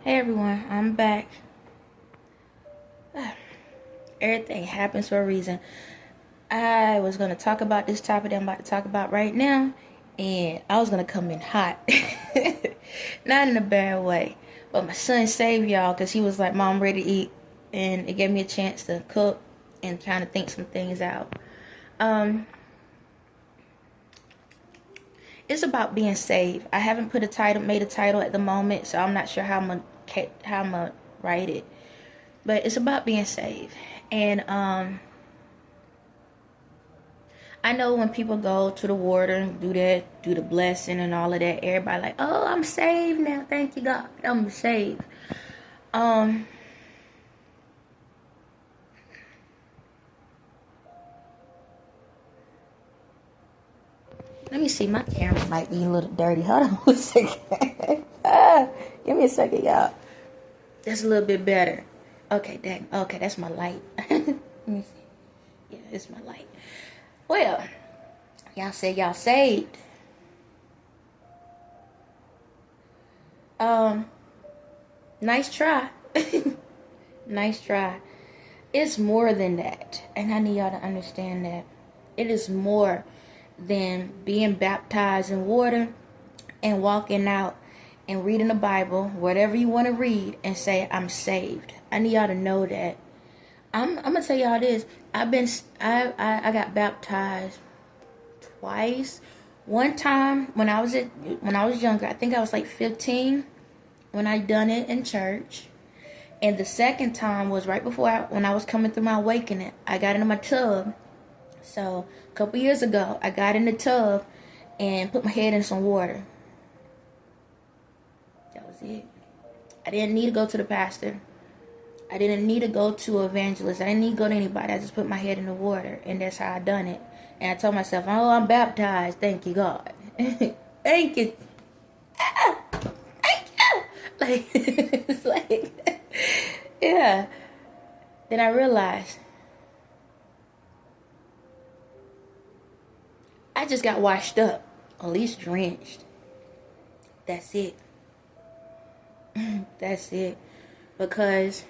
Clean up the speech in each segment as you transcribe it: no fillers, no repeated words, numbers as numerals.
Hey everyone, I'm back. Everything happens for a reason. I was going to talk about this topic that I'm about to talk about right now, and I was going to come in hot. Not in a bad way, but my son saved y'all because he was like, Mom, ready to eat, and it gave me a chance to cook and kind of think some things out. It's about being saved. I haven't made a title at the moment, so I'm not sure how I'm gonna write it. But it's about being saved. And I know when people go to the water and do the blessing and all of that, everybody like, oh, I'm saved now. Thank you, God. I'm saved. Let me see. My camera might be a little dirty. Hold on a second. Give me a second, y'all. That's a little bit better. Okay, dang. Okay, that's my light. Let me see. Yeah, it's my light. Well, y'all say y'all saved. Nice try. Nice try. It's more than that. And I need y'all to understand that. It is more than being baptized in water and walking out and reading the Bible, whatever you want to read, and say, I'm saved. I need y'all to know that. I'm gonna tell y'all this. I got baptized twice. One time when I was younger, I think I was like 15 when I done it in church. And the second time was right before when I was coming through my awakening. I got into my tub. So a couple years ago, I got in the tub and put my head in some water. That was it. I didn't need to go to the pastor. I didn't need to go to an evangelist. I didn't need to go to anybody. I just put my head in the water, and that's how I done it. And I told myself, oh, I'm baptized. Thank you, God. Thank you. Thank you. Like, it's like, yeah. Then I realized I just got washed up, at least drenched. That's it. That's it. Because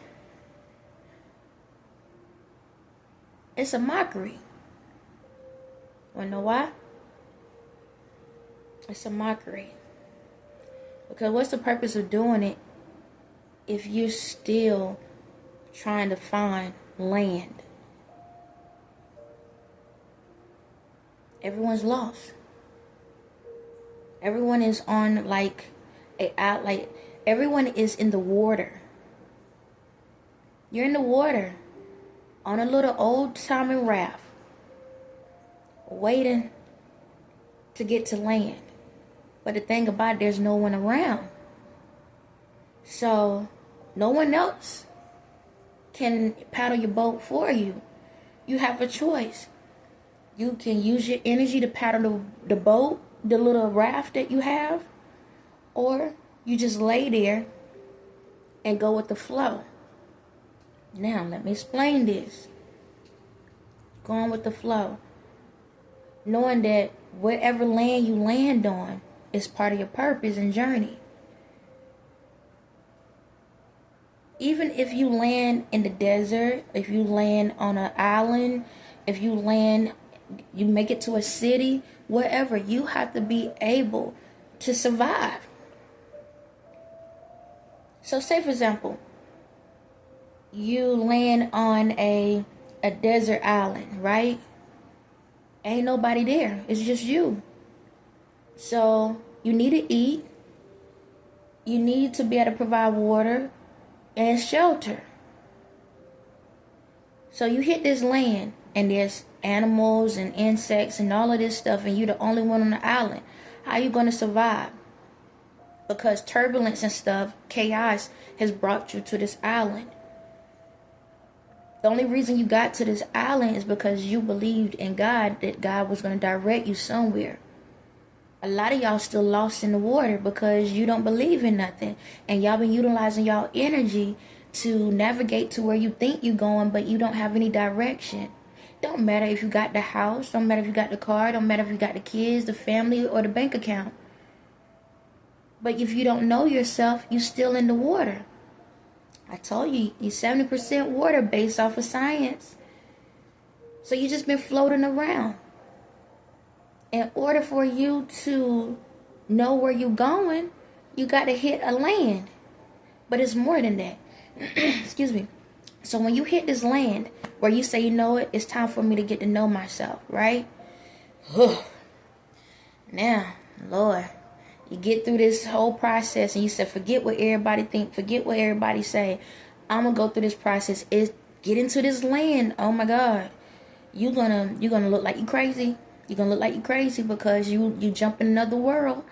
it's a mockery. Wanna know why? It's a mockery. Because what's the purpose of doing it if you're still trying to find land? Everyone's lost. Everyone is on everyone is in the water. You're in the water on a little old-timey raft, waiting to get to land. But the thing about it, there's no one around. So no one else can paddle your boat for you. You have a choice. You can use your energy to paddle the boat, the little raft that you have, or you just lay there and go with the flow. Now, let me explain this. Going with the flow. Knowing that whatever land you land on is part of your purpose and journey. Even if you land in the desert, if you land on an island, if you make it to a city, whatever, you have to be able to survive. So say, for example, you land on a desert island, right? Ain't nobody there. It's just you. So you need to eat. You need to be able to provide water and shelter. So you hit this land and there's animals and insects and all of this stuff, and you're the only one on the island. How are you going to survive? Because turbulence and stuff, chaos, has brought you to this island. The only reason you got to this island is because you believed in God, that God was going to direct you somewhere. A lot of y'all still lost in the water because you don't believe in nothing. And y'all been utilizing y'all energy to navigate to where you think you're going, but you don't have any direction. Don't matter if you got the house, don't matter if you got the car, don't matter if you got the kids, the family, or the bank account. But if you don't know yourself, you still in the water. I told you, you're 70% water based off of science. So you just been floating around. In order for you to know where you're going, you got to hit a land. But it's more than that. Excuse me. So when you hit this land where you say, you know what, it's time for me to get to know myself, right? Now, Lord, you get through this whole process and you say, forget what everybody think, forget what everybody say. I'm gonna go through this process. Get into this land. Oh my God. You're gonna look like you crazy. You're gonna look like you crazy because you jump in another world.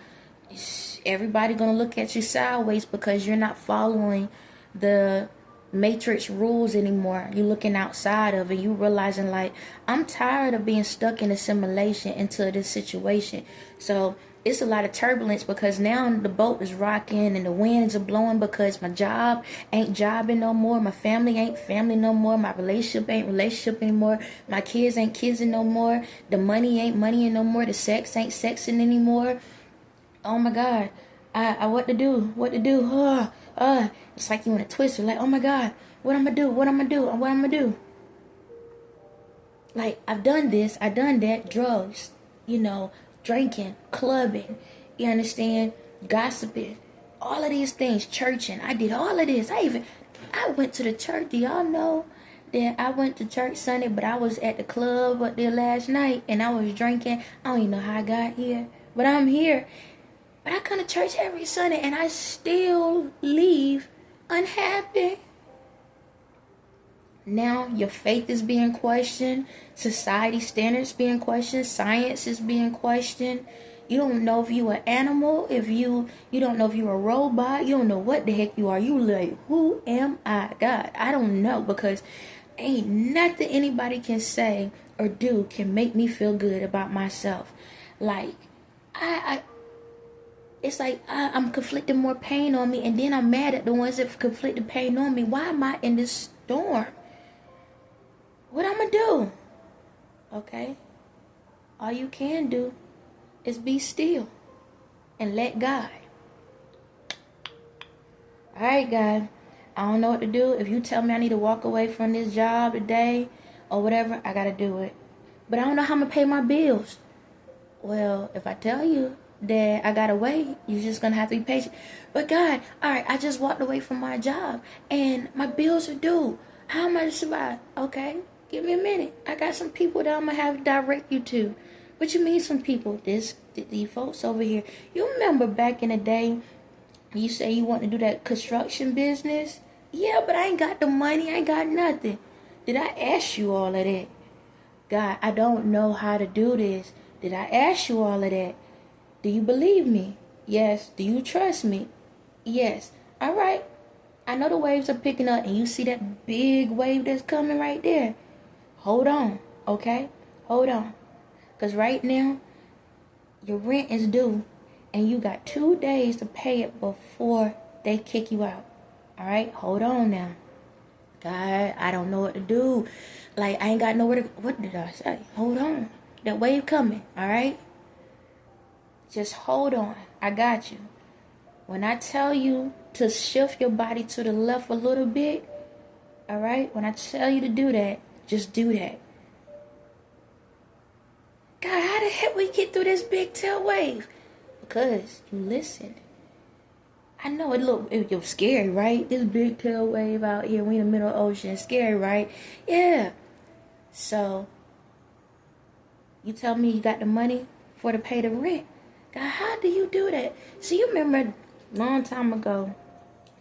Everybody gonna look at you sideways because you're not following the matrix rules anymore. You're looking outside of it. You realizing like, I'm tired of being stuck in a simulation into this situation. So it's a lot of turbulence because now the boat is rocking and the winds are blowing because my job ain't jobbing no more. My family ain't family no more. My relationship ain't relationship anymore. My kids ain't kids no more. The money ain't money no more. The sex ain't sexing anymore. Oh my God. I what to do? What to do? It's like you want to twist it. Like, oh my God, what I'm gonna do? What I'm gonna do? What I'm gonna do? Like, I've done this. I've done that. Drugs, drinking, clubbing. You understand? Gossiping. All of these things. Churching. I did all of this. I went to the church. Do y'all know that I went to church Sunday, but I was at the club up there last night and I was drinking. I don't even know how I got here, but I'm here. But I come to church every Sunday and I still leave unhappy. Now your faith is being questioned. Society standards being questioned. Science is being questioned. You don't know if you're an animal. If you don't know if you're a robot. You don't know what the heck you are. You like, who am I? God, I don't know, because ain't nothing anybody can say or do can make me feel good about myself. Like, it's like I'm conflicting more pain on me, and then I'm mad at the ones that conflicted pain on me. Why am I in this storm? What I'm gonna do? Okay? All you can do is be still and let God. Alright, God. I don't know what to do. If you tell me I need to walk away from this job today or whatever, I gotta do it. But I don't know how I'm gonna pay my bills. Well, if I tell you that I gotta wait, you're just gonna have to be patient. But God, alright, I just walked away from my job and my bills are due. How am I to survive? Okay, give me a minute. I got some people that I'm gonna have to direct you to. What you mean some people? These folks over here. You remember back in the day, you say you want to do that construction business? Yeah, but I ain't got the money. I ain't got nothing. Did I ask you all of that? God, I don't know how to do this. Did I ask you all of that? Do you believe me? Yes. Do you trust me? Yes. All right. I know the waves are picking up, and you see that big wave that's coming right there. Hold on, okay? Hold on. Because right now, your rent is due, and you got 2 days to pay it before they kick you out. All right? Hold on now. God, I don't know what to do. Like, I ain't got nowhere to... What did I say? Hold on. That wave coming, all right? Just hold on. I got you. When I tell you to shift your body to the left a little bit, all right? When I tell you to do that, just do that. God, how the heck we get through this big tail wave? Because you listened. I know it was scary, right? This big tail wave out here, we in the middle of the ocean. Scary, right? Yeah. So, you tell me you got the money to pay the rent. God, how do you do that? So you remember a long time ago,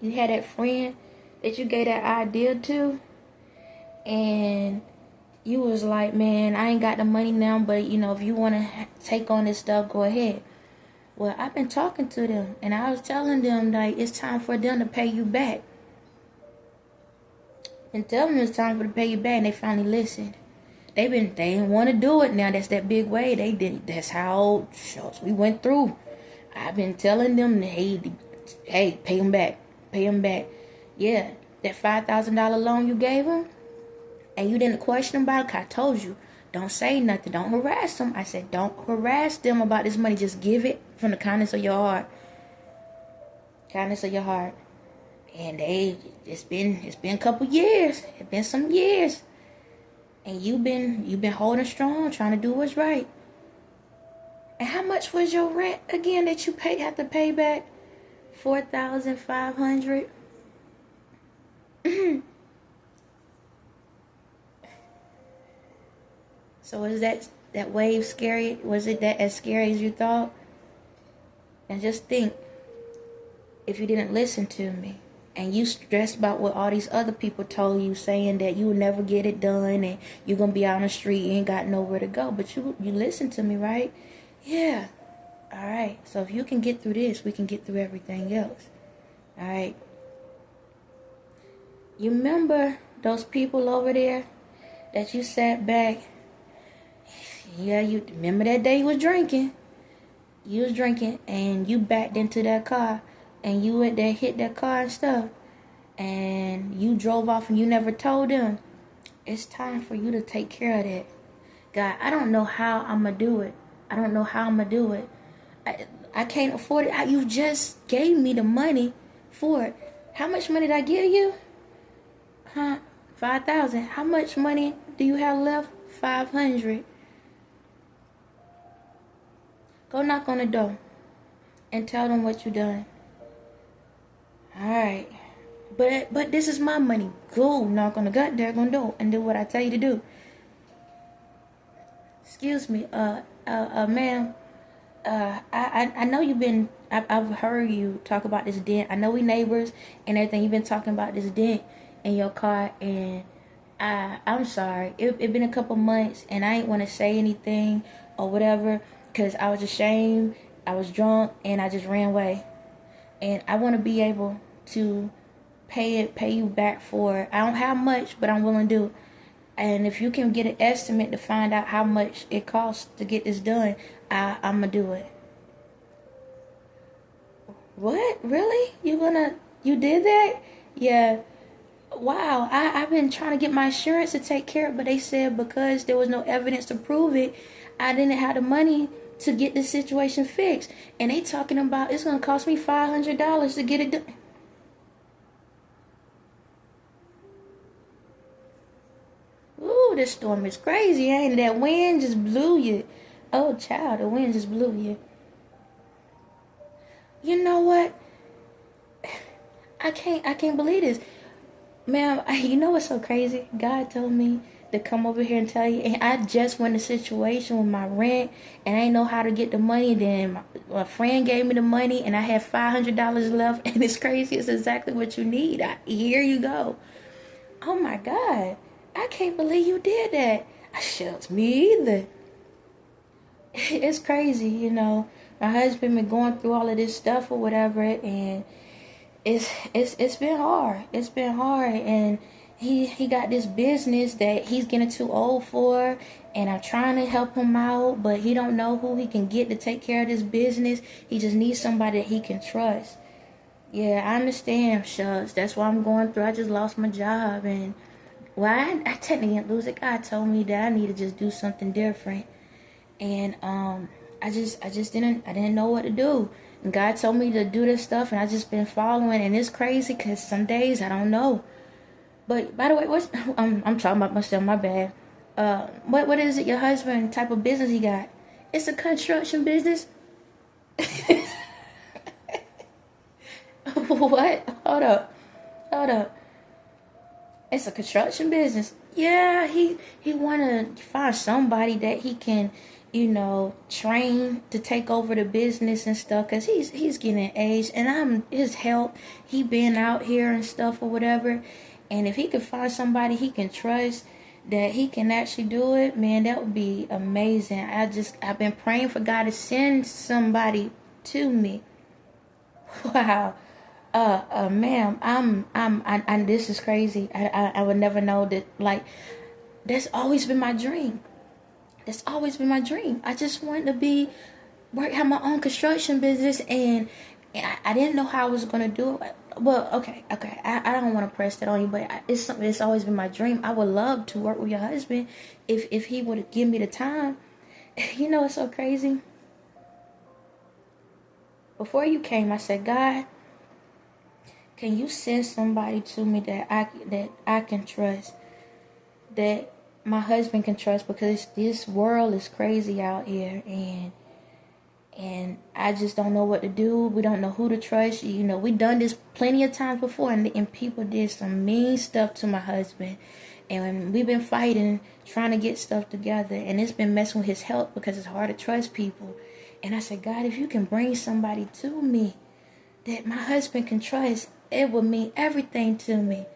you had that friend that you gave that idea to, and you was like, man, I ain't got the money now, but if you want to take on this stuff, go ahead. Well, I've been talking to them, and I was telling them, like, it's time for them to pay you back. And telling them it's time for them to pay you back, and they finally listened. They didn't want to do it now. That's that big way. They did. That's how we went through. I've been telling them, hey, pay them back. Pay them back. Yeah, that $5,000 loan you gave them, and you didn't question them about it. I told you, don't say nothing. Don't harass them. I said, don't harass them about this money. Just give it from the kindness of your heart. kindness of your heart. And it's been a couple years. It's been some years. And you've been holding strong, trying to do what's right. And how much was your rent again that you have to pay back? $4,500. So is that wave scary? Was it that as scary as you thought? And just think, if you didn't listen to me, and you stressed about what all these other people told you, saying that you would never get it done, and you're gonna be out on the street, you ain't got nowhere to go. But you listened to me, right? Yeah. All right. So if you can get through this, we can get through everything else. All right. You remember those people over there that you sat back? Yeah, you remember that day you was drinking. You was drinking and you backed into that car and you went there, hit that car and stuff. And you drove off and you never told them. It's time for you to take care of that. God, I don't know how I'm going to do it. I don't know how I'm going to do it. I can't afford it. You just gave me the money for it. How much money did I give you? Huh? 5,000. How much money do you have left? 500. Go knock on the door and tell them what you done. Alright. But this is my money. Go knock on the goddamn door and do what I tell you to do. Excuse me, ma'am. I know you've been, I've heard you talk about this dent. I know we neighbors and everything. You've been talking about this dent in your car, and I'm sorry. It been a couple months, and I ain't want to say anything or whatever, because I was ashamed. I was drunk, and I just ran away. And I want to be able to pay you back for it. I don't have much, but I'm willing to do it. And if you can get an estimate to find out how much it costs to get this done, I'm going to do it. What? Really? You did that? Yeah. Wow. I've been trying to get my insurance to take care of it, but they said because there was no evidence to prove it, I didn't have the money to get the situation fixed. And they talking about it's going to cost me $500 to get it done. Ooh, this storm is crazy, ain't it? That wind just blew you. Oh, child, the wind just blew you. You know what? I can't believe this. Ma'am, you know what's so crazy? God told me to come over here and tell you. And I just went in a situation with my rent, and I didn't know how to get the money. Then my friend gave me the money, and I had $500 left. And it's crazy. It's exactly what you need. Here you go. Oh, my God. I can't believe you did that. Shucks, me either. It's crazy, you know. My husband been going through all of this stuff or whatever, and it's been hard. It's been hard, and he got this business that he's getting too old for, and I'm trying to help him out, but he don't know who he can get to take care of this business. He just needs somebody that he can trust. Yeah, I understand, shucks. That's what I'm going through. I just lost my job, and well, I technically didn't lose it. God told me that I need to just do something different. And I didn't know what to do. And God told me to do this stuff, and I just been following. And it's crazy because some days I don't know. But by the way, I'm talking about myself. My bad. What is it? Your husband type of business he got? It's a construction business. What? Hold up. It's a construction business. Yeah, he want to find somebody that he can, you know, train to take over the business and stuff. Because he's getting age, and I'm his help. He been out here and stuff or whatever. And if he could find somebody he can trust that he can actually do it, man, that would be amazing. I've been praying for God to send somebody to me. Wow. Ma'am, I'm this is crazy. I would never know that. Like, that's always been my dream. That's always been my dream. I just wanted to have my own construction business, and I didn't know how I was gonna do it. Well, okay. I don't want to press that on you, but it's something that's always been my dream. I would love to work with your husband if he would give me the time. You know, it's so crazy. Before you came, I said, God, Can you send somebody to me that I can trust, that my husband can trust, because this world is crazy out here, and I just don't know what to do. We don't know who to trust. You know, we done this plenty of times before, and people did some mean stuff to my husband, and we've been fighting, trying to get stuff together, and it's been messing with his health because it's hard to trust people. And I said, God, if you can bring somebody to me that my husband can trust, it will mean everything to me.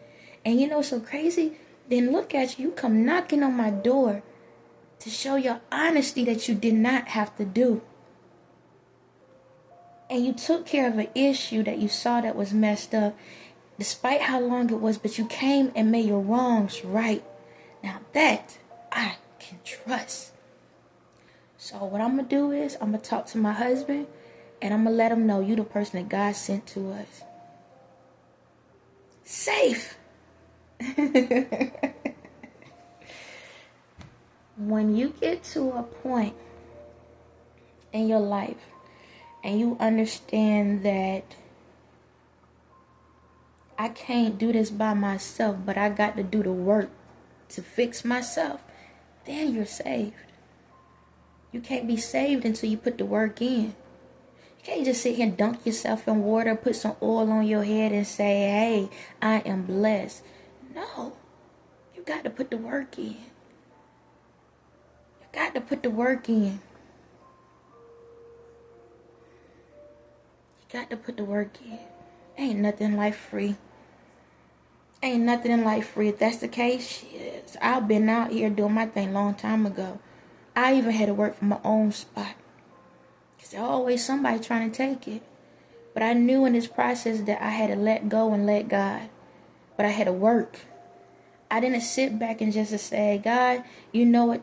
And you know, so crazy. Then look at you come knocking on my door to show your honesty that you did not have to do. And you took care of an issue that you saw that was messed up, despite how long it was, but you came and made your wrongs right. Now that I can trust. So what I'm going to do is I'm going to talk to my husband, and I'm going to let him know you the person that God sent to us. Safe. When you get to a point in your life and you understand that I can't do this by myself, but I got to do the work to fix myself, then you're saved. You can't be saved until you put the work in. You can't just sit here and dunk yourself in water, put some oil on your head and say, hey, I am blessed. No, you got to put the work in. You got to put the work in. You got to put the work in. Ain't nothing in life free. Ain't nothing in life free. If that's the case, shit, I've been out here doing my thing a long time ago. I even had to work for my own spot. Because there's always somebody trying to take it. But I knew in this process that I had to let go and let God. But I had to work. I didn't sit back and just say, God, you know what?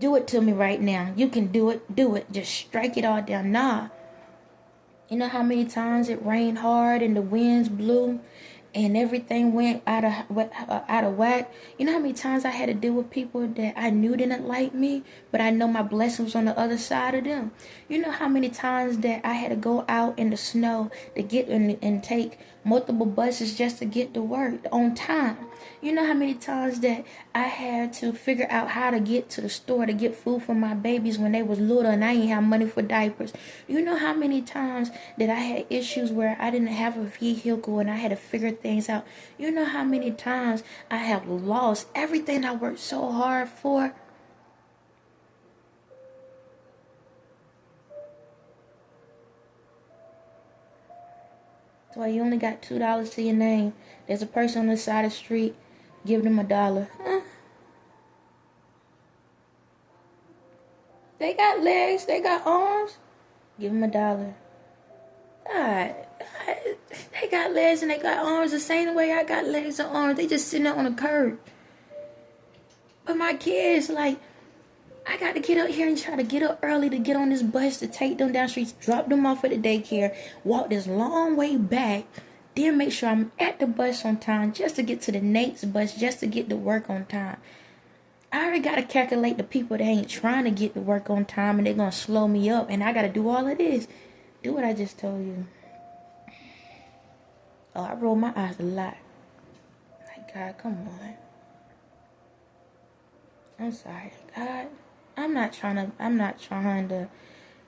Do it to me right now. You can do it. Do it. Just strike it all down. Nah. You know how many times it rained hard and the winds blew and everything went out of whack? You know how many times I had to deal with people that I knew didn't like me, but I know my blessing was on the other side of them? You know how many times that I had to go out in the snow to get and take multiple buses just to get to work on time? You know how many times that I had to figure out how to get to the store to get food for my babies when they was little and I ain't have money for diapers? You know how many times that I had issues where I didn't have a vehicle and I had to figure things out? You know how many times I have lost everything I worked so hard for? So you only got $2 to your name. There's a person on the side of the street. Give them $1. They got legs. They got arms. Give them $1. God, they got legs and they got arms the same way I got legs and arms. They just sitting there on the curb. But my kids, like, I got to get up here and try to get up early to get on this bus to take them down streets, drop them off at the daycare, walk this long way back, then make sure I'm at the bus on time just to get to the next bus, just to get to work on time. I already got to calculate the people that ain't trying to get to work on time and they're going to slow me up, and I got to do all of this. Do what I just told you. Oh, I roll my eyes a lot. Like, God, come on. I'm sorry, God. I'm not trying to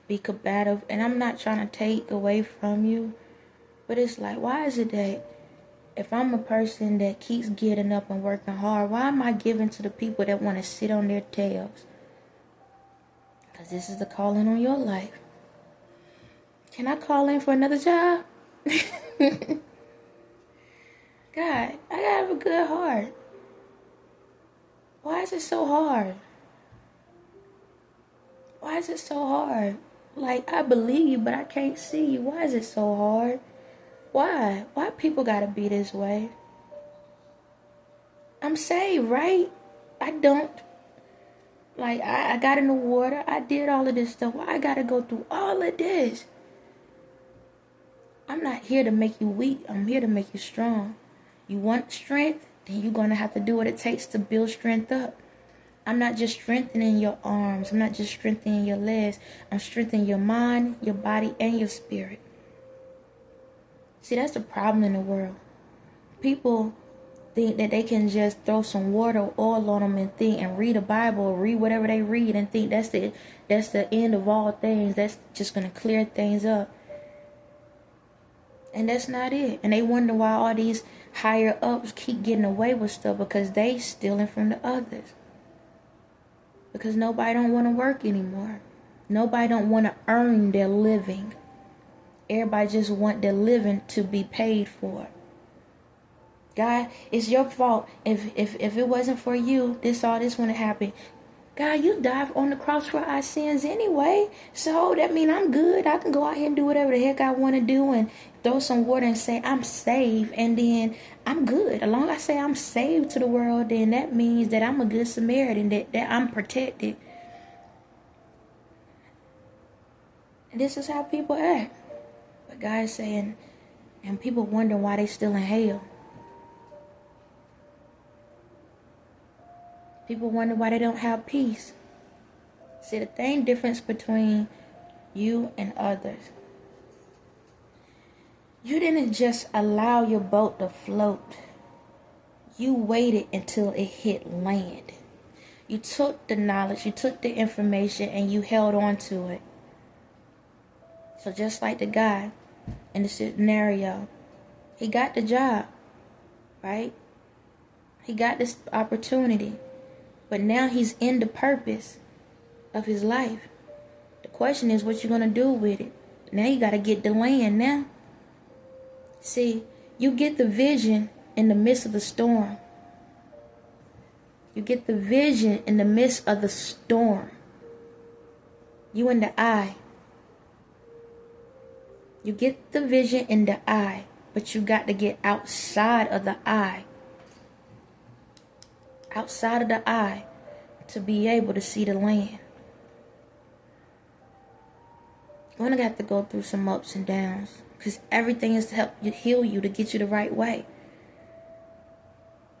be combative, and I'm not trying to take away from you. But it's like, why is it that if I'm a person that keeps getting up and working hard, why am I giving to the people that want to sit on their tails? Because this is the calling on your life. Can I call in for another job? God, I gotta have a good heart. Why is it so hard? Why is it so hard? Like, I believe you, but I can't see you. Why is it so hard? Why? Why people gotta be this way? I'm saved, right? I don't. Like, I got in the water. I did all of this stuff. Why I gotta go through all of this? I'm not here to make you weak. I'm here to make you strong. You want strength? Then you're gonna have to do what it takes to build strength up. I'm not just strengthening your arms. I'm not just strengthening your legs. I'm strengthening your mind, your body, and your spirit. See, that's the problem in the world. People think that they can just throw some water or oil on them and think and read a Bible or read whatever they read and think that's the end of all things. That's just gonna clear things up. And that's not it. And they wonder why all these higher ups keep getting away with stuff, because they stealing from the others. Because nobody don't want to work anymore. Nobody don't want to earn their living. Everybody just want their living to be paid for. God, it's your fault. If it wasn't for you, all this wouldn't happen. God, you died on the cross for our sins anyway. So that means I'm good. I can go out here and do whatever the heck I want to do and throw some water and say I'm saved, and then I'm good. As long as I say I'm saved to the world, then that means that I'm a good Samaritan, that I'm protected. And this is how people act. But God is saying, and people wonder why they still in hell. People wonder why they don't have peace. See, the thing difference between you and others, you didn't just allow your boat to float. You waited until it hit land. You took the knowledge, you took the information, and you held on to it. So just like the guy in the scenario, he got the job, right? He got this opportunity. But now he's in the purpose of his life. The question is, what you going to do with it? Now you got to get the land now. See, you get the vision in the midst of the storm. You get the vision in the midst of the storm. You in the eye. You get the vision in the eye, but you got to get outside of the eye. Outside of the eye to be able to see the land. You're going to have to go through some ups and downs, because everything is to help you heal you, to get you the right way.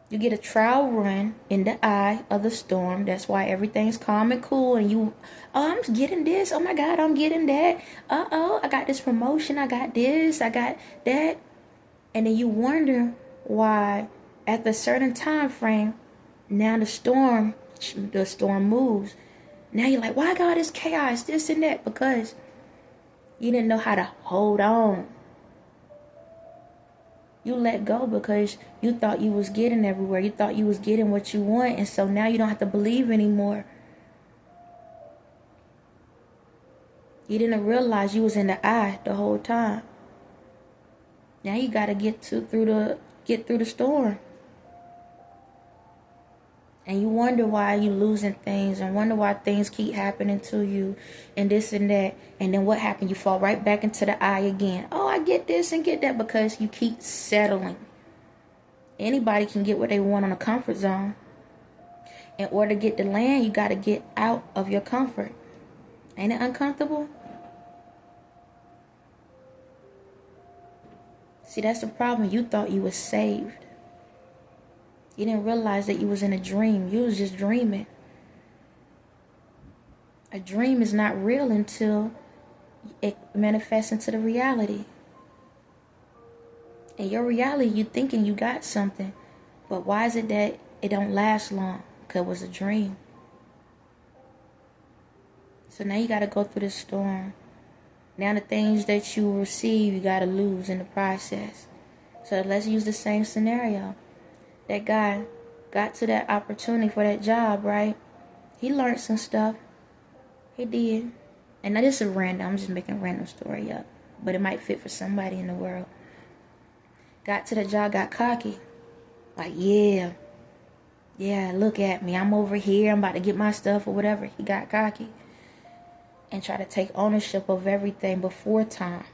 You get a trial run in the eye of the storm. That's why everything's calm and cool. And you, I'm getting this. Oh my God, I'm getting that. I got this promotion. I got this. I got that. And then you wonder why at a certain time frame, now the storm moves. Now you're like, why God is chaos, this and that? Because you didn't know how to hold on. You let go because you thought you was getting everywhere. You thought you was getting what you want. And so now you don't have to believe anymore. You didn't realize you was in the eye the whole time. Now you got to get through the storm. And you wonder why you losing things, and wonder why things keep happening to you and this and that. And then what happened? You fall right back into the eye again. Oh, I get this and get that, because you keep settling. Anybody can get what they want on a comfort zone. In order to get the land, you got to get out of your comfort. Ain't it uncomfortable? See, that's the problem. You thought you was saved. You didn't realize that you was in a dream. You was just dreaming. A dream is not real until it manifests into the reality. In your reality, you thinking you got something. But why is it that it don't last long? Because it was a dream. So now you got to go through the storm. Now the things that you receive, you got to lose in the process. So let's use the same scenario. That guy got to that opportunity for that job, right? He learned some stuff. He did. And now this is random. I'm just making a random story up. But it might fit for somebody in the world. Got to the job, got cocky. Like, yeah, look at me. I'm over here. I'm about to get my stuff or whatever. He got cocky. And tried to take ownership of everything before time.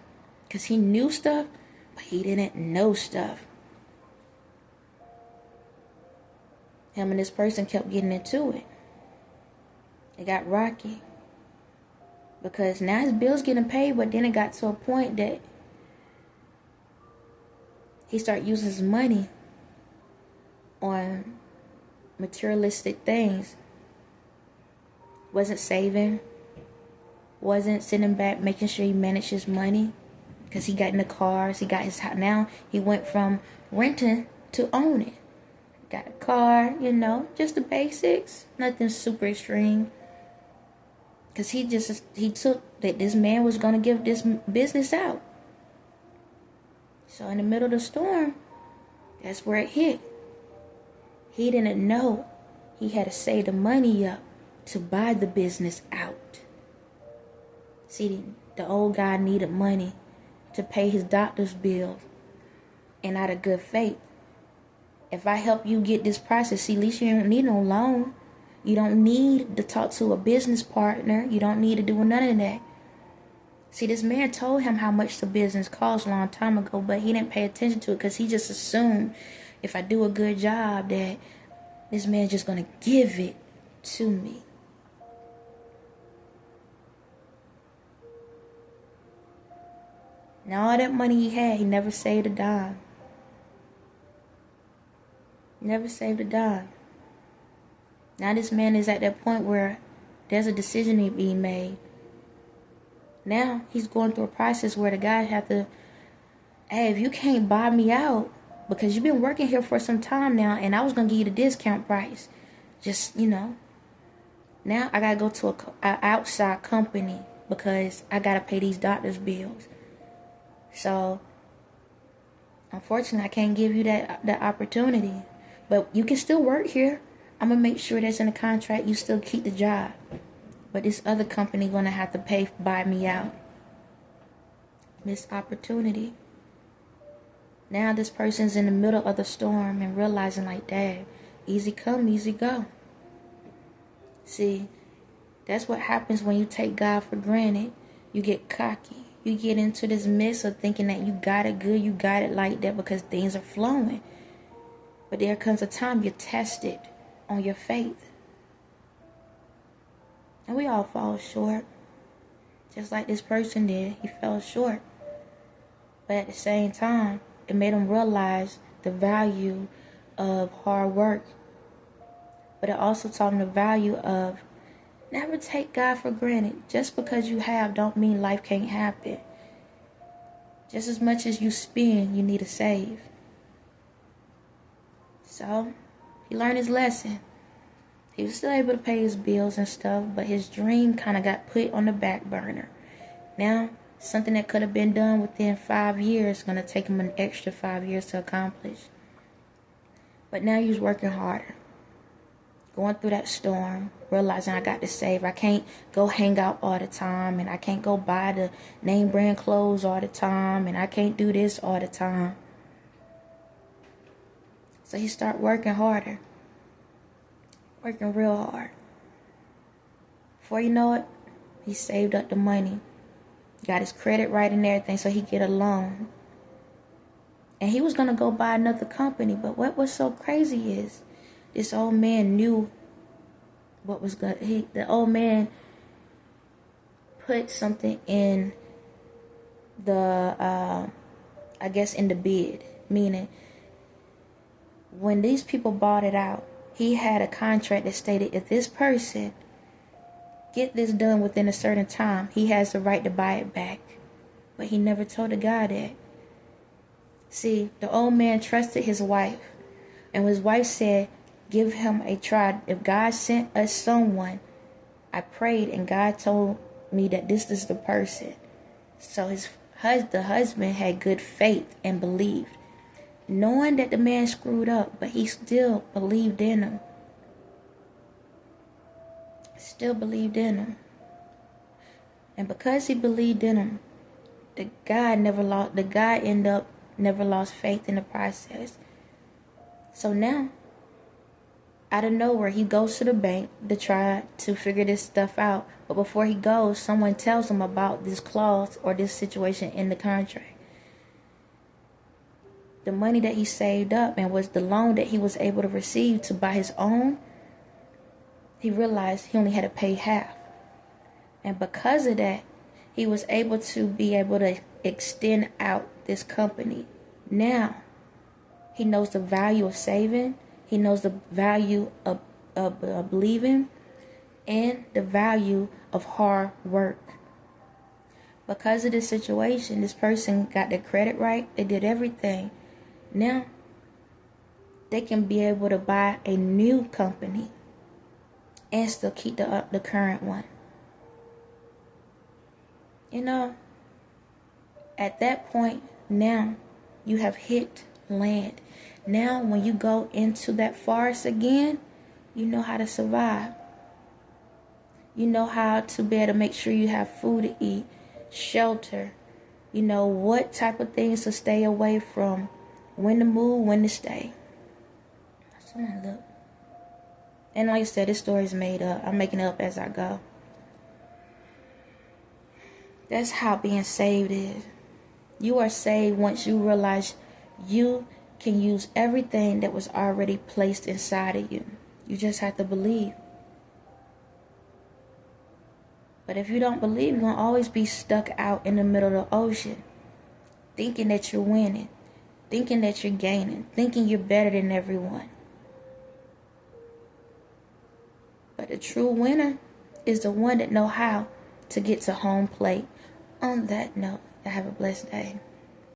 Because he knew stuff, but he didn't know stuff. Him and this person kept getting into it. It got rocky. Because now his bill's getting paid, but then it got to a point that he started using his money on materialistic things. Wasn't saving. Wasn't sitting back, making sure he managed his money. Because he got in the cars, he got his house. Now he went from renting to owning. Got a car, just the basics. Nothing super extreme. Because he took that this man was going to give this business out. So in the middle of the storm, that's where it hit. He didn't know he had to save the money up to buy the business out. See, the old guy needed money to pay his doctor's bills. And out of good faith, if I help you get this process, see, at least you don't need no loan. You don't need to talk to a business partner. You don't need to do none of that. See, this man told him how much the business cost a long time ago, but he didn't pay attention to it because he just assumed if I do a good job that this man's just going to give it to me. Now all that money he had, he never saved a dime. Never saved a dime. Now this man is at that point where there's a decision to be made. Now he's going through a process where the guy have to, hey, if you can't buy me out, because you've been working here for some time now, and I was going to give you the discount price. Just, now I got to go to an outside company because I got to pay these doctor's bills. So, unfortunately, I can't give you that opportunity. But you can still work here. I'm going to make sure that's in the contract. You still keep the job. But this other company going to have to buy me out. Missed opportunity. Now this person's in the middle of the storm and realizing like, dang, easy come, easy go. See, that's what happens when you take God for granted. You get cocky. You get into this mess of thinking that you got it good, you got it like that because things are flowing. But there comes a time you're tested on your faith. And we all fall short. Just like this person did. He fell short. But at the same time, it made him realize the value of hard work. But it also taught him the value of never take God for granted. Just because you have don't mean life can't happen. Just as much as you spend, you need to save. So, he learned his lesson. He was still able to pay his bills and stuff, but his dream kind of got put on the back burner. Now, something that could have been done within 5 years is going to take him an extra 5 years to accomplish. But now he's working harder. Going through that storm, realizing I got to save. I can't go hang out all the time, and I can't go buy the name brand clothes all the time, and I can't do this all the time. So he started working harder. Working real hard. Before you know it, he saved up the money. Got his credit right and everything so he get a loan. And he was going to go buy another company. But what was so crazy is this old man knew what was good. The old man put something in the, in the bid. Meaning, when these people bought it out, he had a contract that stated if this person get this done within a certain time, he has the right to buy it back. But he never told the guy that. See, the old man trusted his wife. And his wife said, give him a try. If God sent us someone, I prayed and God told me that this is the person. So the husband had good faith and believed. Knowing that the man screwed up, but he still believed in him. Still believed in him. And because he believed in him, the guy ended up never lost faith in the process. So now, out of nowhere, he goes to the bank to try to figure this stuff out. But before he goes, someone tells him about this clause or this situation in the contract. The money that he saved up and was the loan that he was able to receive to buy his own, he realized he only had to pay half. And because of that, he was able to extend out this company. Now, he knows the value of saving. He knows the value of believing and the value of hard work. Because of this situation, this person got their credit right. They did everything. Now, they can be able to buy a new company and still keep the current one. You know, at that point, now you have hit land. Now, when you go into that forest again, you know how to survive. You know how to be able to make sure you have food to eat, shelter. You know what type of things to stay away from, when to move, when to stay. Someone look. And like I said, this story is made up. I'm making it up as I go. That's how being saved is. You are saved once you realize you can use everything that was already placed inside of you. You just have to believe. But if you don't believe, you're going to always be stuck out in the middle of the ocean, thinking that you're winning, thinking that you're gaining, thinking you're better than everyone. But the true winner is the one that know how to get to home plate. On that note, have a blessed day.